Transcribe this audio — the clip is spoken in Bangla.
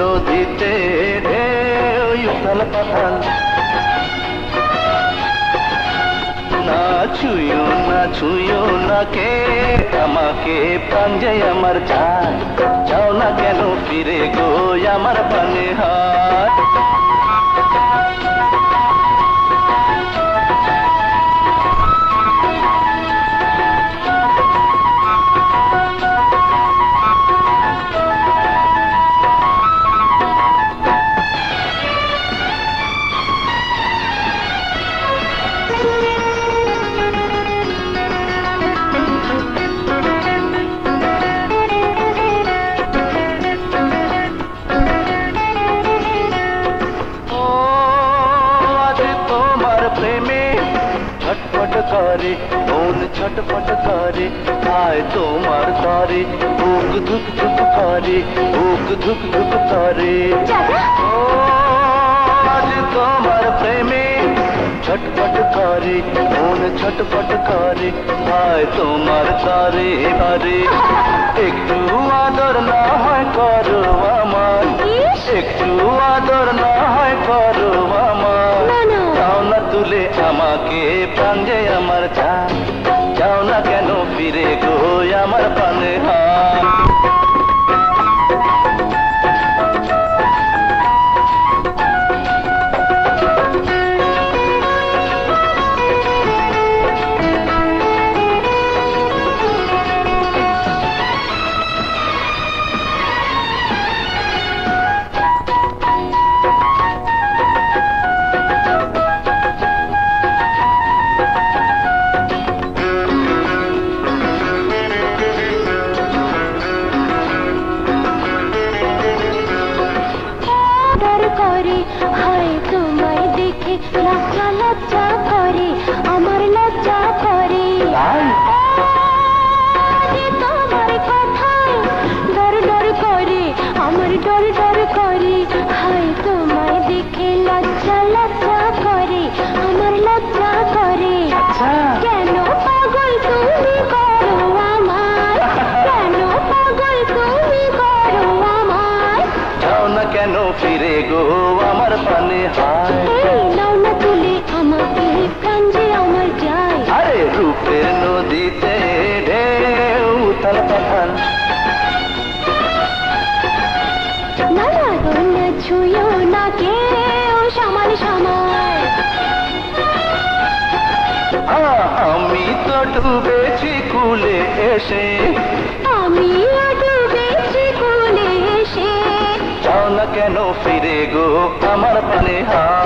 নদীতে ঢেউ উথাল পাথাল, না ছুঁয়ো না কে আমাকে, প্রাণ যে আমার চায়, চাও না কেন ফিরে গো আমার প্রাণে হায়। ছটফট করে মন ছটফট করে, আয় তোমার তরে বুক ধুক ধুক করে, বুক ধুক ধুক করে। আজ তোমার প্রেমে ছটফট করে মন ছটফট করে, আয় তোমার তরে বারে। একটু আদর না হয় করো আমার, একটু আদর না হয় করো আমার, চাও না তুলে আমাকে প্রাণ যে আমার চায়, চাও না কেন ফিরে গো আমার প্রাণে হায়। লজ্জা লজ্জা করে আমার লজ্জা করে, তোমার কথায় ডর ডর করে আমার ডর ডর করে, হায় তোমায় দেখে লজ্জা লজ্জা করে আমার লজ্জা করে। কেন পাগল তুমি করো আমায়, কেন পাগল তুমি করো আমায়, চাও না কেন ফিরে গো আমার প্রাণে হায়। নাও না তুলে আমাকে প্রাণ যে আমার যায়, আরে রূপের নদীতে ঢেউ উথাল পাথাল, না লাগো না ছুঁয়ো না কেউ সমান সমান। আমি তো ডুবেছি কুলে এসে, আমি ডুবেছি কুলে এসে, চাও না কেন ফিরে গো আমার প্রাণে হায়।